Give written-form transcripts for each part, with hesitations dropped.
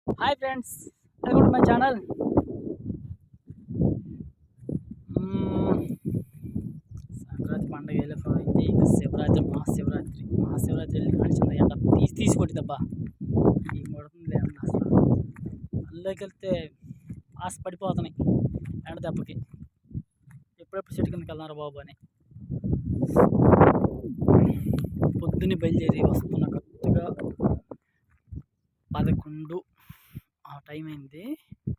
Hi friends, welcome to my channel. Sankranti పండుగ వెళ్ళిపోయింది. ఇంకా శివరాత్రి, మహాశివరాత్రి వెళ్ళి కాల్చింది ఎండ తీసి కొట్టిదబ్బా. ఈ కొడుతుంది లేదండి అసలు. అందులోకి వెళ్తే ఆశ పడిపోతున్నాయి ఎండ దెబ్బకి. ఎప్పుడెప్పుడు చెట్టు కిందకి వెళ్తున్నారు బాబు అని. పొద్దున్నే బయలుదేరి వస్తున్న కరెక్ట్గా 11 ఆ టైం అయింది.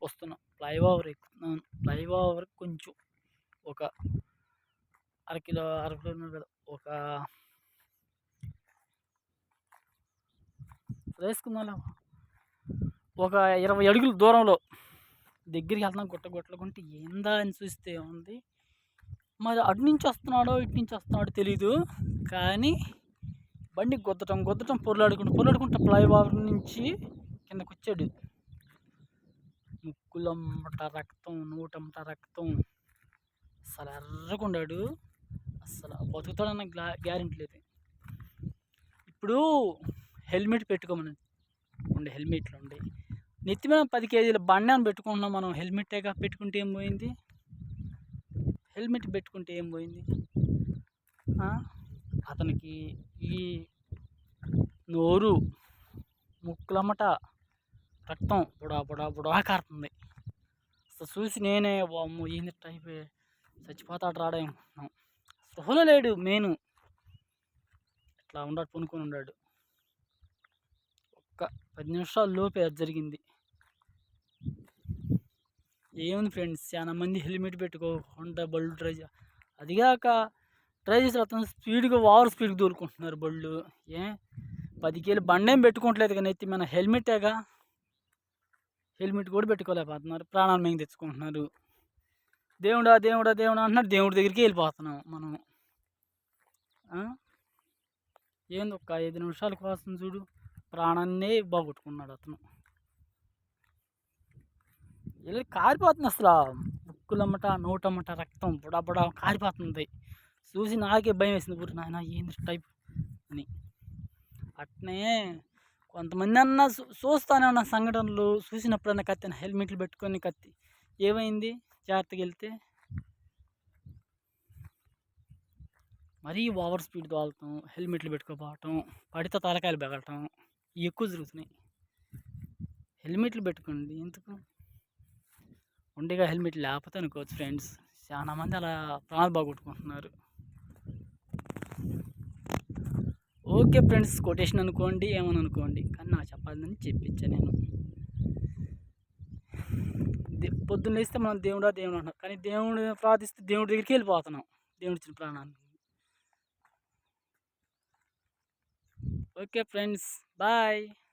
వస్తున్నాం, ఫ్లైఓవర్ ఎక్కుతున్నాను. ఫ్లైఓవర్ కొంచెం ఒక అర కిలోమీటర్ కదా, ఒక వేసుకుందాం, ఒక 20 అడుగుల దూరంలో దగ్గరికి వెళ్తున్నాం. గుట్టగుంటే ఏందా అని చూస్తే ఉంది, మరి అటు నుంచి వస్తున్నాడో ఇటు నుంచి వస్తున్నాడో తెలీదు, కానీ బండి గుద్దటం పొరలాడుకుంటూ ఫ్లైఓవర్ నుంచి కిందకు వచ్చాడు. ముక్కులమ్మట రక్తం, నోటమ్మట రక్తం, అసలు ఎర్రకుండాడు. అసలు బతుకుతాడన్న గ్యారెంటీ లేదు. ఇప్పుడు హెల్మెట్ పెట్టుకోమని ఉండే, హెల్మెట్లు ఉండే నెత్తి మీద 10 కేజీల బండి అని పెట్టుకుంటున్నాం మనం. హెల్మెట్టేగా పెట్టుకుంటే ఏం పోయింది? హెల్మెట్ పెట్టుకుంటే ఏం పోయింది? అతనికి ఈ నోరు, ముక్కులమ్మట రక్తం బుడా కారుతుంది. అసలు చూసి నేనే వామ్మో ఏంది టైప్ చచ్చిపోతాడు రాడా అనుకుంటున్నాం. స్పృహలో లేడు. మెయిన్ ఇట్లా ఉన్నాడు, పొనుకొని ఉన్నాడు. ఒక్క 10 నిమిషాల లోపే అది జరిగింది. ఏముంది ఫ్రెండ్స్, చాలా మంది హెల్మెట్ పెట్టుకోకుండా బళ్ళు అదిగాక డ్రైవ్ చేసి అతను స్పీడ్గా ఓవర్ స్పీడ్కి దూరుకుంటున్నారు బళ్ళు. 10 కేజీలు బండేం పెట్టుకోవట్లేదు, కానీ ఎత్తి మన హెల్మెటేగా. హెల్మెట్ కూడా పెట్టుకోలేకపోతున్నారు, ప్రాణాలు మేము తెచ్చుకుంటున్నారు. దేవుడా అంటున్నారు, దేవుడి దగ్గరికి వెళ్ళిపోతున్నాం మనం. ఏంది ఒక్క 5 నిమిషాల కోసం చూడు, ప్రాణాన్నే బాగొట్టుకున్నాడు అతను. ఇలా కారిపోతుంది అసలు. ముక్కులమ్మట, నోటమ్మట రక్తం బుడా కారిపోతుంది. చూసి నాకే భయం వేసింది. ఊరి నాయన ఏంది టైప్ అని. అట్నే కొంతమంది అన్న చూస్తానే ఉన్న సంఘటనలు చూసినప్పుడన్నా కత్తి హెల్మెట్లు పెట్టుకొని కత్తి ఏమైంది జాగ్రత్తగా వెళ్తే మరీ ఓవర్ స్పీడ్ తోలటం, హెల్మెట్లు పెట్టుకోపోవటం, పడితే తలకాయలు బెగలటం ఎక్కువ జరుగుతున్నాయి. హెల్మెట్లు పెట్టుకోండి, ఎందుకు ఉండేగా హెల్మెట్ లేకపోతే అనుకోవచ్చు ఫ్రెండ్స్. చాలా మంది అలా ప్రాణాలు బాగొట్టుకుంటున్నారు. ఓకే ఫ్రెండ్స్, కొటేషన్ అనుకోండి, ఏమని అనుకోండి, కానీ నాకు చెప్పాలని చెప్పించాను నేను. పొద్దున్న లేస్తే మనం దేవుడు అంటున్నాం, కానీ దేవుడు ప్రార్థిస్తే దేవుడి దగ్గరికి వెళ్ళిపోతున్నాం, దేవుడి ఇచ్చిన ప్రాణాన్ని. Okay friends, bye.